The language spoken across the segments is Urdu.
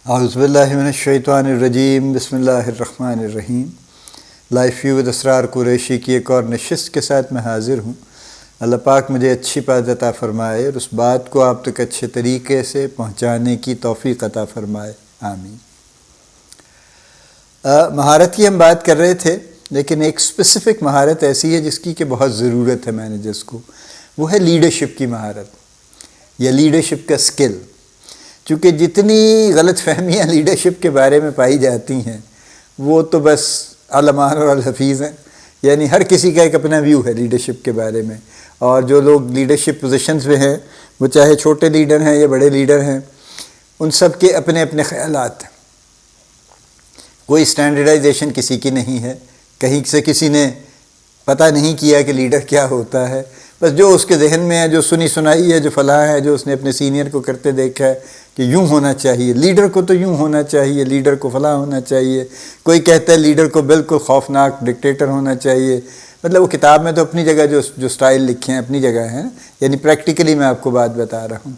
اعوذ باللہ من الشیطان الرجیم، بسم اللہ الرحمن الرحیم۔ لائف ویو ود اسرار قریشی کی ایک اور نشست کے ساتھ میں حاضر ہوں۔ اللہ پاک مجھے اچھی بات عطا فرمائے اور اس بات کو آپ تک اچھے طریقے سے پہنچانے کی توفیق عطا فرمائے، آمین۔ مہارت کی ہم بات کر رہے تھے، لیکن ایک اسپیسیفک مہارت ایسی ہے جس کی کہ بہت ضرورت ہے مینیجرس کو، وہ ہے لیڈرشپ کی مہارت یا لیڈرشپ کا سکل۔ چونکہ جتنی غلط فہمیاں لیڈرشپ کے بارے میں پائی جاتی ہیں وہ تو بس علمان اور الحفیظ ہیں، یعنی ہر کسی کا ایک اپنا ویو ہے لیڈرشپ کے بارے میں، اور جو لوگ لیڈرشپ پوزیشنز میں ہیں وہ چاہے چھوٹے لیڈر ہیں یا بڑے لیڈر ہیں، ان سب کے اپنے اپنے خیالات ہیں۔ کوئی اسٹینڈرڈائزیشن کسی کی نہیں ہے، کہیں سے کسی نے پتہ نہیں کیا کہ لیڈر کیا ہوتا ہے، بس جو اس کے ذہن میں ہے، جو سنی سنائی ہے، جو فلاں ہے، جو اس نے اپنے سینئر کو کرتے دیکھا ہے کہ یوں ہونا چاہیے، لیڈر کو تو یوں ہونا چاہیے، لیڈر کو فلاں ہونا چاہیے۔ کوئی کہتا ہے لیڈر کو بالکل خوفناک ڈکٹیٹر ہونا چاہیے۔ مطلب وہ کتاب میں تو اپنی جگہ جو سٹائل لکھے ہیں اپنی جگہ ہیں، یعنی پریکٹیکلی میں آپ کو بات بتا رہا ہوں۔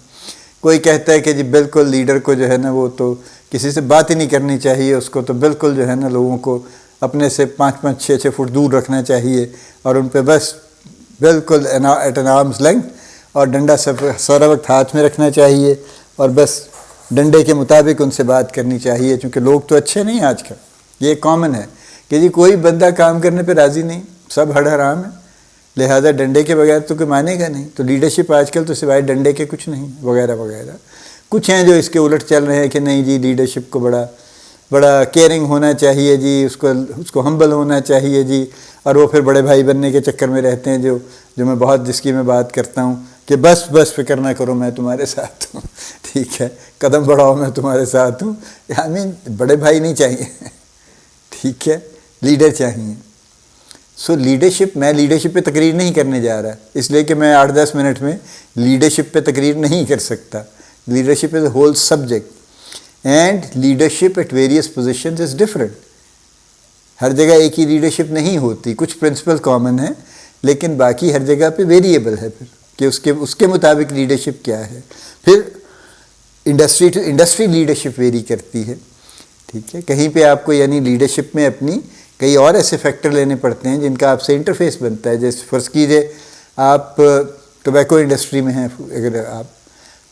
کوئی کہتا ہے کہ جی بالکل لیڈر کو جو ہے نا وہ تو کسی سے بات ہی نہیں کرنی چاہیے، اس کو تو بالکل جو ہے نا لوگوں کو اپنے سے 5-5 6-6 فٹ دور رکھنا چاہیے، اور ان پہ بس بالکل ایٹ این آرمز لینتھ، اور ڈنڈا سارا وقت ہاتھ میں رکھنا چاہیے، اور بس ڈنڈے کے مطابق ان سے بات کرنی چاہیے، چونکہ لوگ تو اچھے نہیں آج کل۔ یہ کامن ہے کہ جی کوئی بندہ کام کرنے پہ راضی نہیں، سب ہڑ حرام ہے، لہذا ڈنڈے کے بغیر تو کوئی مانے گا نہیں۔ تو لیڈرشپ آج کل تو سوائے ڈنڈے کے کچھ نہیں وغیرہ وغیرہ۔ کچھ ہیں جو اس کے الٹ چل رہے ہیں کہ نہیں جی لیڈرشپ کو بڑا کیئرنگ ہونا چاہیے جی، اس کو ہمبل ہونا چاہیے جی، اور وہ پھر بڑے بھائی بننے کے چکر میں رہتے ہیں، جو میں بہت جس کی میں بات کرتا ہوں کہ بس فکر نہ کرو میں تمہارے ساتھ ہوں، ٹھیک ہے، قدم بڑھاؤ میں تمہارے ساتھ ہوں۔ بڑے بھائی نہیں چاہیے، ٹھیک ہے، لیڈر چاہیے۔ سو لیڈرشپ، میں لیڈرشپ پہ تقریر نہیں کرنے جا رہا، اس لیے کہ میں 8-10 منٹ میں لیڈرشپ پہ تقریر نہیں کر سکتا۔ Leadership is a whole subject, and leadership at various positions is different. ہر جگہ ایک ہی لیڈرشپ نہیں ہوتی، کچھ پرنسپل کامن ہیں، لیکن باقی ہر جگہ پہ ویریبل ہے پھر کہ اس کے مطابق لیڈرشپ کیا ہے۔ پھر industry to industry leadership vary کرتی ہے، ٹھیک ہے۔ کہیں پہ آپ کو یعنی لیڈرشپ میں اپنی کئی اور ایسے فیکٹر لینے پڑتے ہیں جن کا آپ سے انٹرفیس بنتا ہے۔ جیسے فرض کیجیے آپ ٹوبیکو انڈسٹری میں ہیں اگر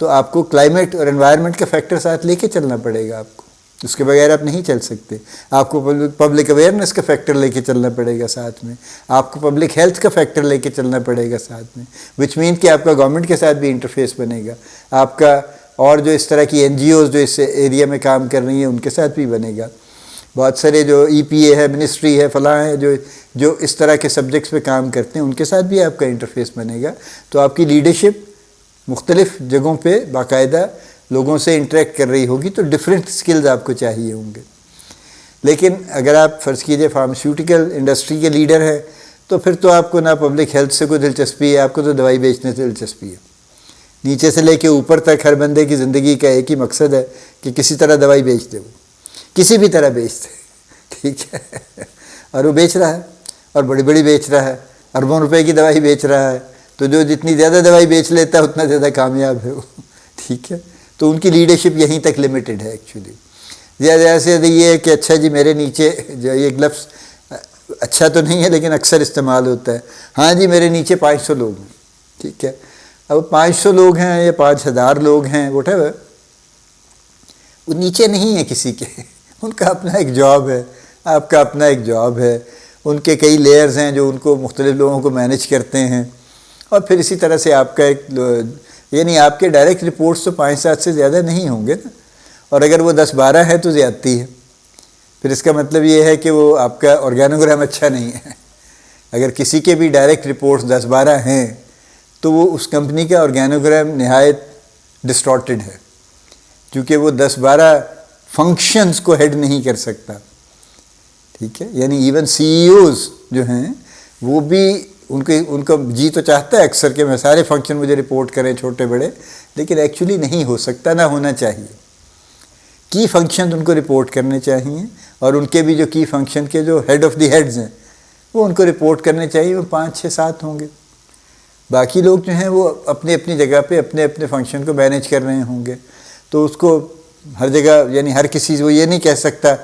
تو آپ کو کلائمیٹ اور انوائرمنٹ کا فیکٹر ساتھ لے کے چلنا پڑے گا، آپ کو اس کے بغیر آپ نہیں چل سکتے۔ آپ کو پبلک اویئرنیس کا فیکٹر لے کے چلنا پڑے گا ساتھ میں، آپ کو پبلک ہیلتھ کا فیکٹر لے کے چلنا پڑے گا ساتھ میں، وچ مین کہ آپ کا گورنمنٹ کے ساتھ بھی انٹرفیس بنے گا، آپ کا اور جو اس طرح کی NGOs جو اس ایریا میں کام کر رہی ہیں ان کے ساتھ بھی بنے گا۔ بہت سارے جو EPA ہے، منسٹری ہے، فلاں ہے، جو اس طرح کے سبجیکٹس پہ کام کرتے ہیں ان کے ساتھ بھی آپ کا انٹرفیس بنے گا۔ تو آپ کی لیڈرشپ مختلف جگہوں پہ باقاعدہ لوگوں سے انٹریکٹ کر رہی ہوگی، تو ڈفرینٹ سکلز آپ کو چاہیے ہوں گے۔ لیکن اگر آپ فرض کیجئے فارماسیوٹیکل انڈسٹری کے لیڈر ہیں تو پھر تو آپ کو نہ پبلک ہیلتھ سے کوئی دلچسپی ہے، آپ کو تو دوائی بیچنے سے دلچسپی ہے۔ نیچے سے لے کے اوپر تک ہر بندے کی زندگی کا ایک ہی مقصد ہے کہ کسی طرح دوائی بیچ دے، وہ کسی بھی طرح بیچ دے، ٹھیک ہے، اور وہ بیچ رہا ہے، اور بڑی بڑی بیچ رہا ہے، اربوں روپے کی دوائی بیچ رہا ہے، تو جو جتنی زیادہ دوائی بیچ لیتا ہے اتنا زیادہ کامیاب ہے وہ، ٹھیک ہے۔ تو ان کی لیڈرشپ یہیں تک لمیٹڈ ہے ایکچولی۔ زیادہ سے زیادہ یہ ہے کہ اچھا جی میرے نیچے، جو ایک لفظ اچھا تو نہیں ہے لیکن اکثر استعمال ہوتا ہے، ہاں جی میرے نیچے 500 لوگ ہیں، ٹھیک ہے۔ اب 500 لوگ ہیں یا 5000 لوگ ہیں، وٹ ایور، وہ نیچے نہیں ہیں کسی کے، ان کا اپنا ایک جاب ہے، آپ کا اپنا ایک جاب ہے، ان کے کئی لیئرز ہیں جو ان کو مختلف لوگوں کو مینیج کرتے ہیں، اور پھر اسی طرح سے آپ کا ایک یعنی آپ کے ڈائریکٹ رپورٹس تو 5-7 سے زیادہ نہیں ہوں گے نا، اور اگر وہ 10-12 ہے تو زیادتی ہے۔ پھر اس کا مطلب یہ ہے کہ وہ آپ کا آرگینوگرام اچھا نہیں ہے۔ اگر کسی کے بھی ڈائریکٹ رپورٹس 10-12 ہیں تو وہ اس کمپنی کا آرگینوگرام نہایت ڈسٹارٹڈ ہے، کیونکہ وہ 10-12 فنکشنز کو ہیڈ نہیں کر سکتا، ٹھیک ہے۔ یعنی ایون CEOs جو ہیں وہ بھی ان کا جی تو چاہتا ہے اکثر کہ میں سارے فنکشن مجھے رپورٹ کریں چھوٹے بڑے، لیکن ایکچولی نہیں ہو سکتا، نہ ہونا چاہیے۔ کی فنکشن ان کو رپورٹ کرنے چاہیے، اور ان کے بھی جو کی فنکشن کے جو ہیڈ آف دی ہیڈز ہیں وہ ان کو رپورٹ کرنے چاہیے، وہ 5-6-7 ہوں گے۔ باقی لوگ جو ہیں وہ اپنی اپنی جگہ پہ اپنے اپنے فنکشن کو مینیج کر رہے ہوں گے، تو اس کو ہر جگہ یعنی ہر کسی وہ یہ نہیں کہہ سکتا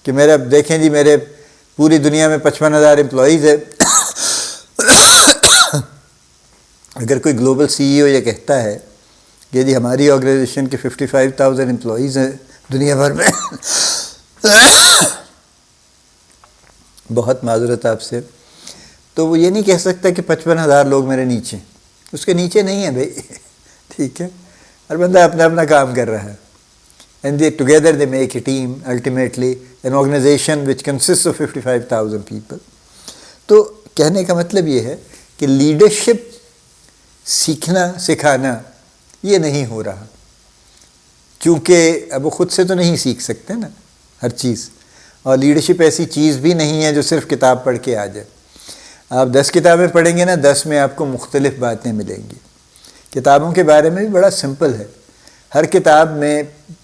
کہ میرا دیکھیں جی میرے پوری دنیا میں 55,000 امپلائیز ہے. اگر کوئی گلوبل سی ای او یہ کہتا ہے کہ جی ہماری آرگنائزیشن کے 55,000 امپلائیز ہیں دنیا بھر میں، بہت معذرت آپ سے، تو وہ یہ نہیں کہہ سکتا کہ 55,000 لوگ میرے نیچے، اس کے نیچے نہیں ہیں بھائی. ٹھیک ہے، ہر بندہ اپنا اپنا کام کر رہا ہے. And they together they make a team ultimately an organization which consist of 55,000 people. تو کہنے کا مطلب یہ ہے کہ لیڈرشپ سیکھنا سکھانا یہ نہیں ہو رہا، چونکہ اب وہ خود سے تو نہیں سیکھ سکتے نا ہر چیز، اور لیڈرشپ ایسی چیز بھی نہیں ہے جو صرف کتاب پڑھ کے آ جائے. آپ 10 کتابیں پڑھیں گے نا، 10 میں آپ کو مختلف باتیں ملیں گی. کتابوں کے بارے میں بھی بڑا سمپل ہے، ہر کتاب میں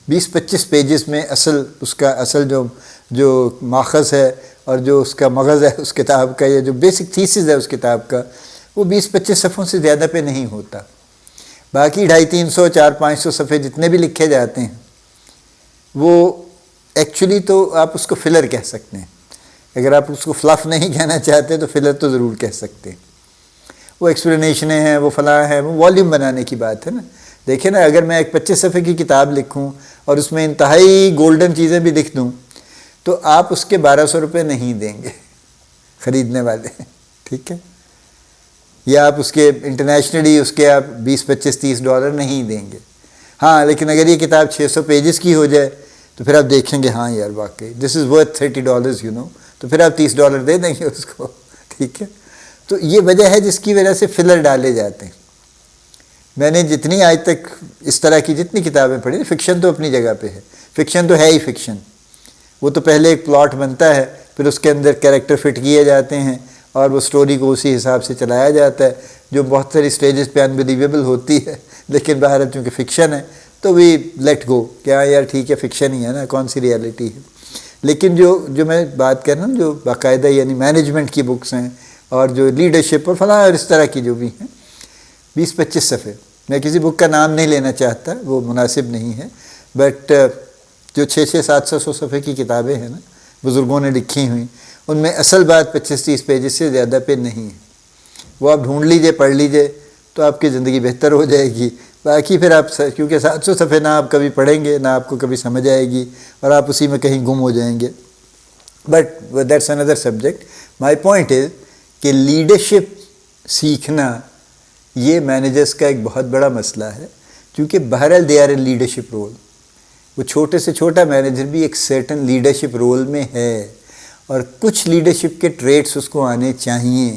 20-25 پیجز میں اس کا اصل جو ماخذ ہے اور جو اس کا مغز ہے اس کتاب کا، یا جو بیسک تھیسز ہے اس کتاب کا، وہ 20-25 صفحوں سے زیادہ پہ نہیں ہوتا. باقی 250-300 400-500 صفحے جتنے بھی لکھے جاتے ہیں وہ ایکچولی تو آپ اس کو فلر کہہ سکتے ہیں. اگر آپ اس کو فلف نہیں کہنا چاہتے تو فلر تو ضرور کہہ سکتے ہیں. وہ ایکسپلینیشنیں ہیں، وہ فلاں ہیں، وہ والیوم بنانے کی بات ہے نا. دیکھیں نا، اگر میں ایک 25 صفحے کی کتاب لکھوں اور اس میں انتہائی گولڈن چیزیں بھی لکھ دوں تو آپ اس کے 1,200 روپے نہیں دیں گے خریدنے والے. ٹھیک ہے، یا آپ اس کے انٹرنیشنلی اس کے آپ $20-25-30 نہیں دیں گے. ہاں، لیکن اگر یہ کتاب 600 پیجز کی ہو جائے تو پھر آپ دیکھیں گے ہاں یار واقعی دس از ورتھ $30 تو پھر آپ $30 دے دیں گے اس کو. ٹھیک ہے، تو یہ وجہ ہے جس کی وجہ سے فلر ڈالے جاتے ہیں. میں نے جتنی آج تک اس طرح کی جتنی کتابیں پڑھی، فکشن تو اپنی جگہ پہ ہے، فکشن تو ہے ہی فکشن. وہ تو پہلے ایک پلاٹ بنتا ہے، پھر اس کے اندر کیریکٹر فٹ کیے جاتے ہیں اور وہ سٹوری کو اسی حساب سے چلایا جاتا ہے، جو بہت ساری سٹیجز پہ انبلیویبل ہوتی ہے. لیکن باہر چونکہ فکشن ہے تو وی لیٹ گو کہ ہاں یار ٹھیک ہے فکشن ہی ہے نا، کون سی ریالٹی ہے. لیکن جو میں بات کر رہا ہوں جو باقاعدہ یعنی مینجمنٹ کی بکس ہیں اور جو لیڈرشپ اور فلاں اور اس طرح کی جو بھی ہیں، 20-25 صفحے. میں کسی بک کا نام نہیں لینا چاہتا، وہ مناسب نہیں ہے، بٹ جو 600-700 صفحے کی کتابیں ہیں نا بزرگوں نے لکھی ہوئی، ان میں اصل بات 25-30 پیجز سے زیادہ پہ نہیں ہے. وہ آپ ڈھونڈ لیجئے، پڑھ لیجئے تو آپ کی زندگی بہتر ہو جائے گی. باقی پھر آپ کیونکہ 700 صفحے نہ آپ کبھی پڑھیں گے نہ آپ کو کبھی سمجھ آئے گی اور آپ اسی میں کہیں گم ہو جائیں گے. But that's another subject. My point is کہ لیڈرشپ سیکھنا یہ مینیجرز کا ایک بہت بڑا مسئلہ ہے، کیونکہ بہرحال they are a leadership role. وہ چھوٹے سے چھوٹا مینیجر بھی ایک سرٹن لیڈرشپ رول میں ہے، اور کچھ لیڈرشپ کے ٹریٹس اس کو آنے چاہیے،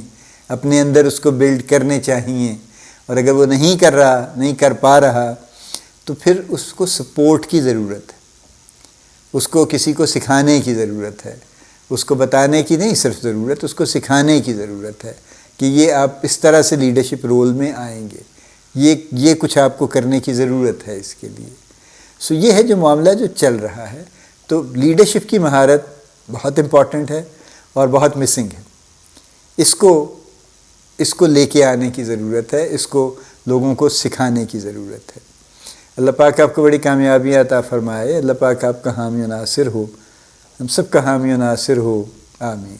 اپنے اندر اس کو بلڈ کرنے چاہیے. اور اگر وہ نہیں کر رہا، نہیں کر پا رہا، تو پھر اس کو سپورٹ کی ضرورت ہے، اس کو کسی کو سکھانے کی ضرورت ہے، اس کو بتانے کی نہیں صرف ضرورت، اس کو سکھانے کی ضرورت ہے کہ یہ آپ اس طرح سے لیڈرشپ رول میں آئیں گے، یہ کچھ آپ کو کرنے کی ضرورت ہے اس کے لیے. سو یہ ہے جو معاملہ جو چل رہا ہے. تو لیڈرشپ کی مہارت بہت امپورٹنٹ ہے اور بہت مسنگ ہے. اس کو لے کے آنے کی ضرورت ہے، اس کو لوگوں کو سکھانے کی ضرورت ہے. اللہ پاک آپ کو بڑی کامیابی عطا فرمائے. اللہ پاک آپ کا حامی و ناصر ہو، ہم سب کا حامی و ناصر ہو. آمین.